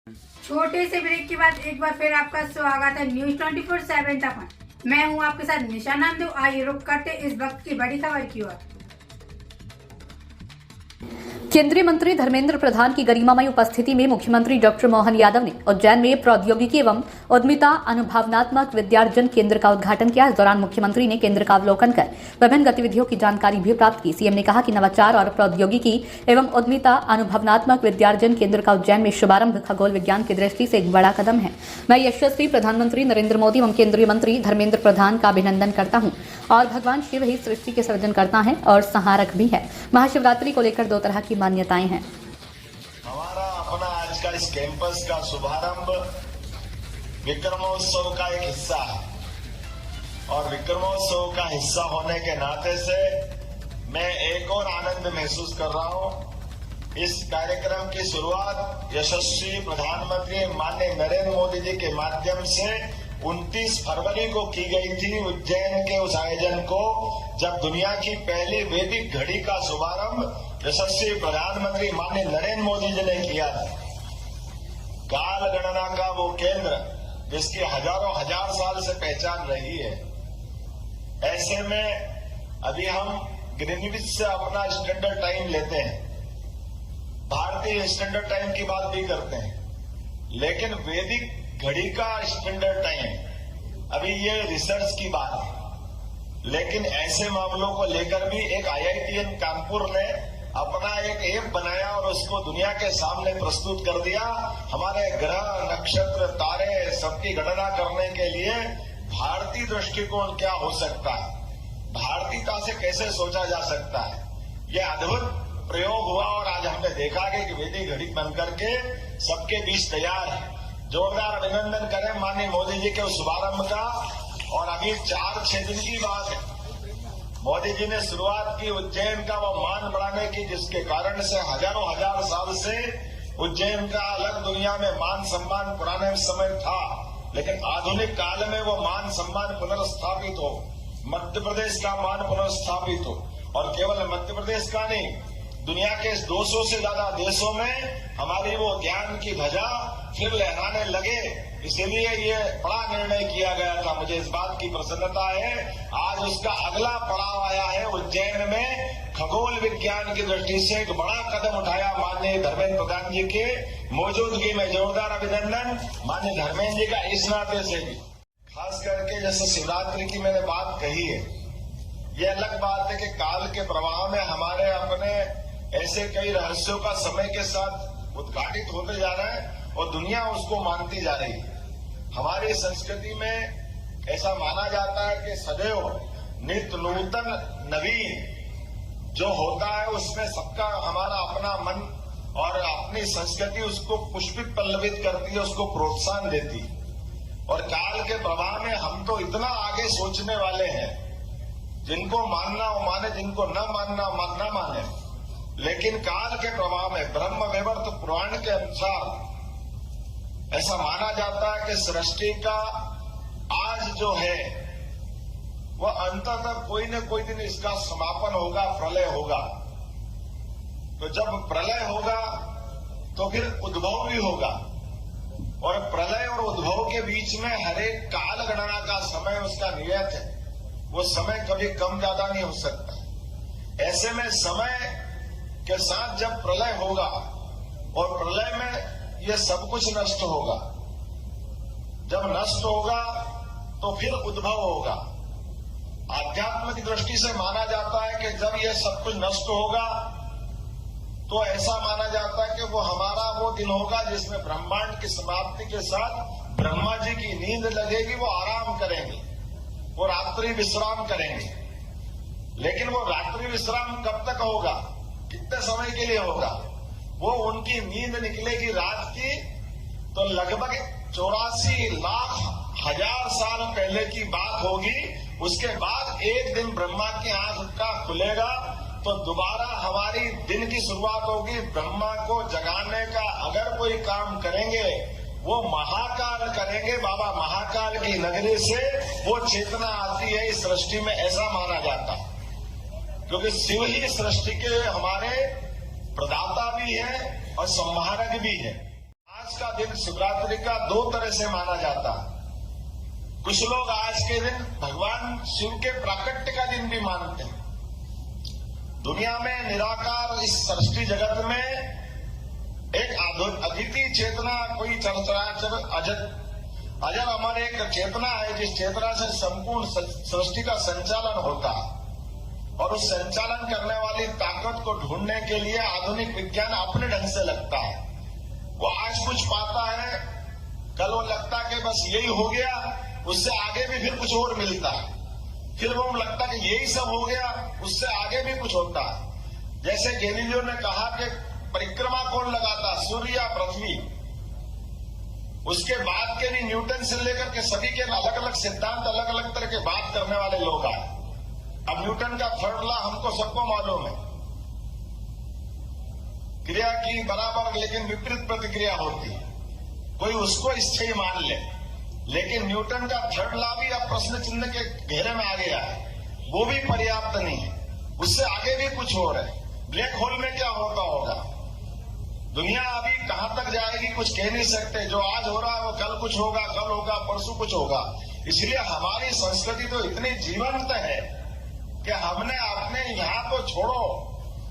छोटे से ब्रेक के बाद एक बार फिर आपका स्वागत है न्यूज 24/7 तक। मैं हूं आपके साथ निशा नामदेव। आइए रुक करते इस वक्त की बड़ी खबर की ओर। केंद्रीय मंत्री धर्मेंद्र प्रधान की गरिमामय उपस्थिति में मुख्यमंत्री डॉक्टर मोहन यादव ने उज्जैन में प्रौद्योगिकी एवं उद्यमिता अनुभावनात्मक विद्यार्जन केंद्र का उद्घाटन किया। इस दौरान मुख्यमंत्री ने केंद्र का अवलोकन कर विभिन्न गतिविधियों की जानकारी भी प्राप्त की। सीएम ने कहा कि नवाचार और प्रौद्योगिकी एवं उद्यमिता अनुभावनात्मक विद्यार्जन केंद्र का उज्जैन में शुभारंभ खगोल विज्ञान की दृष्टि से एक बड़ा कदम है। मैं यशस्वी प्रधानमंत्री नरेंद्र मोदी एवं केंद्रीय मंत्री धर्मेंद्र प्रधान का अभिनंदन करता हूँ और भगवान शिव ही सृष्टि के सर्जनकर्ता है और संहारक भी है। महाशिवरात्रि को लेकर 2 तरह की मान्यताएं हैं। हमारा अपना आज का इस कैंपस का शुभारंभ विक्रमोत्सव का एक हिस्सा है और विक्रमोत्सव का हिस्सा होने के नाते से मैं एक और आनंद महसूस कर रहा हूं। इस कार्यक्रम की शुरुआत यशस्वी प्रधानमंत्री माननीय नरेंद्र मोदी जी के माध्यम से 29 फरवरी को की गई थी। उज्जैन के उस आयोजन को जब दुनिया की पहली वैदिक घड़ी का शुभारंभ यशस्वी प्रधानमंत्री माननीय नरेंद्र मोदी जी ने किया था। काल गणना का वो केंद्र जिसकी हजारों हजार साल से पहचान रही है। ऐसे में अभी हम ग्रीनविच से अपना स्टैंडर्ड टाइम लेते हैं, भारतीय स्टैंडर्ड टाइम की बात भी करते हैं, लेकिन वैदिक घड़ी का स्टैंडर्ड टाइम अभी ये रिसर्च की बात है। लेकिन ऐसे मामलों को लेकर भी एक IITN कानपुर ने अपना एक ऐप बनाया और उसको दुनिया के सामने प्रस्तुत कर दिया। हमारे ग्रह नक्षत्र तारे सबकी गणना करने के लिए भारतीय दृष्टिकोण क्या हो सकता है, भारतीयता से कैसे सोचा जा सकता है। यह अद्भुत प्रयोग हुआ और आज हमने देखा कि वैदिक घड़ी बनकर के सबके बीच तैयार है। जोरदार अभिनंदन करें माननीय मोदी जी के उस शुभारंभ का। और अभी 4-6 दिन की बात है, मोदी जी ने शुरुआत की उज्जैन का वो मान बढ़ाने की, जिसके कारण से हजारों हजार साल से उज्जैन का अलग दुनिया में मान सम्मान पुराने समय था, लेकिन आधुनिक काल में वो मान सम्मान पुनर्स्थापित हो, मध्य प्रदेश का मान पुनर्स्थापित हो। और केवल मध्य प्रदेश का नहीं, दुनिया के 200 से ज्यादा देशों में हमारी वो ज्ञान की ध्वजा फिर लहराने लगे। इसीलिए ये बड़ा निर्णय किया गया था। मुझे इस बात की प्रसन्नता है, आज उसका अगला पड़ाव आया है। उज्जैन में खगोल विज्ञान की दृष्टि से एक बड़ा कदम उठाया माननीय धर्मेंद्र प्रधान जी के मौजूदगी में। जोरदार अभिनंदन माननीय धर्मेंद्र जी का इस नाते से भी। खास करके जैसे शिवरात्रि की मैंने बात कही है, ये अलग बात है कि काल के प्रवाह में हमारे अपने ऐसे कई रहस्यों का समय के साथ उद्घाटित होते जा रहा है और दुनिया उसको मानती जा रही है। हमारी संस्कृति में ऐसा माना जाता है कि सदैव नित्य नूतन नवीन जो होता है उसमें सबका हमारा अपना मन और अपनी संस्कृति उसको पुष्पित पल्लवित करती है, उसको प्रोत्साहन देती है। और काल के प्रवाह में हम तो इतना आगे सोचने वाले हैं, जिनको मानना हो माने, जिनको न मानना न माने। लेकिन काल के प्रवाह में ब्रह्म वैवर्त पुराण के अनुसार ऐसा माना जाता है कि सृष्टि का आज जो है वह अंततः कोई न कोई दिन इसका समापन होगा, प्रलय होगा। तो जब प्रलय होगा तो फिर उद्भव भी होगा, और प्रलय और उद्भव के बीच में हर एक काल गणना का समय उसका नियत है। वो समय कभी कम ज्यादा नहीं हो सकता। ऐसे में समय के साथ जब प्रलय होगा और प्रलय में ये सब कुछ नष्ट होगा, जब नष्ट होगा तो फिर उद्भव होगा। आध्यात्म की दृष्टि से माना जाता है कि जब ये सब कुछ नष्ट होगा तो ऐसा माना जाता है कि वो हमारा वो दिन होगा जिसमें ब्रह्मांड की समाप्ति के साथ ब्रह्मा जी की नींद लगेगी, वो आराम करेंगे, वो रात्रि विश्राम करेंगे। लेकिन वो रात्रि विश्राम कब तक होगा, कितने समय के लिए होगा? वो उनकी नींद निकलेगी रात की तो लगभग 84 लाख हजार साल पहले की बात होगी। उसके बाद एक दिन ब्रह्मा की आंख का खुलेगा तो दोबारा हमारी दिन की शुरुआत होगी। ब्रह्मा को जगाने का अगर कोई काम करेंगे वो महाकाल करेंगे। बाबा महाकाल की नगरी से वो चेतना आती है इस सृष्टि में, ऐसा माना जाता है। क्योंकि शिव ही सृष्टि के हमारे प्रदाता भी है और संहारक भी है। आज का दिन शिवरात्रि का दो तरह से माना जाता है। कुछ लोग आज के दिन भगवान शिव के प्राकट्य का दिन भी मानते हैं। दुनिया में निराकार इस सृष्टि जगत में एक अद्वितीय चेतना कोई चराचर अजर अमर एक चेतना है, जिस चेतना से संपूर्ण सृष्टि का संचालन होता है। और उस संचालन करने वाली ताकत को ढूंढने के लिए आधुनिक विज्ञान अपने ढंग से लगता है। वो आज कुछ पाता है, कल वो लगता है कि बस यही हो गया, उससे आगे भी फिर कुछ और मिलता है। फिर वो लगता है कि यही सब हो गया, उससे आगे भी कुछ होता है। जैसे गैलीलियो ने कहा कि परिक्रमा कौन लगाता, सूर्य या पृथ्वी। उसके बाद के भी न्यूटन से लेकर के सभी के अलग अलग सिद्धांत, अलग अलग तरह के बात करने वाले लोग आए। अब न्यूटन का थर्ड लॉ हमको सबको मालूम है, क्रिया की बराबर लेकिन विपरीत प्रतिक्रिया होती है। कोई उसको स्थयी मान ले, लेकिन न्यूटन का थर्ड लॉ भी अब प्रश्न चिन्ह के घेरे में आ गया है। वो भी पर्याप्त नहीं है, उससे आगे भी कुछ हो रहा है। ब्लैक होल में क्या होता होगा, दुनिया अभी कहां तक जाएगी कुछ कह नहीं सकते। जो आज हो रहा है वो कल कुछ होगा, कल होगा, परसों कुछ होगा। इसलिए हमारी संस्कृति तो इतनी जीवंत है कि हमने अपने यहाँ तो छोड़ो,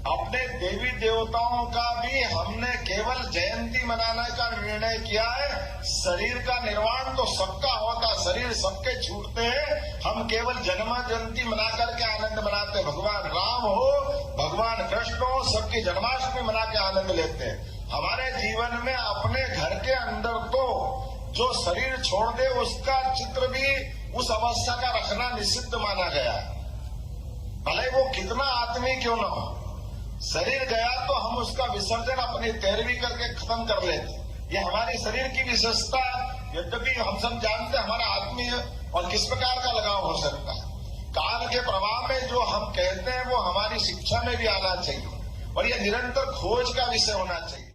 अपने देवी देवताओं का भी हमने केवल जयंती मनाने का निर्णय किया है। शरीर का निर्माण तो सबका होता, शरीर सबके छूटते हैं, हम केवल जन्म जयंती मना करके आनंद मनाते। भगवान राम हो, भगवान कृष्ण हो, सबकी जन्माष्टमी मना के आनंद लेते हैं। हमारे जीवन में अपने घर के अंदर तो जो शरीर छोड़ दे उसका चित्र भी उस अवस्था का रखना निषिद्ध माना गया है, भले वो कितना आदमी क्यों न हो। शरीर गया तो हम उसका विसर्जन अपनी तैरवी करके खत्म कर लेते। ये हमारी शरीर की विशेषता, यद्यपि हम सब जानते हमारा आदमी और किस प्रकार का लगाव हो सकता है। काल के प्रवाह में जो हम कहते हैं वो हमारी शिक्षा में भी आना चाहिए और ये निरंतर खोज का विषय होना चाहिए।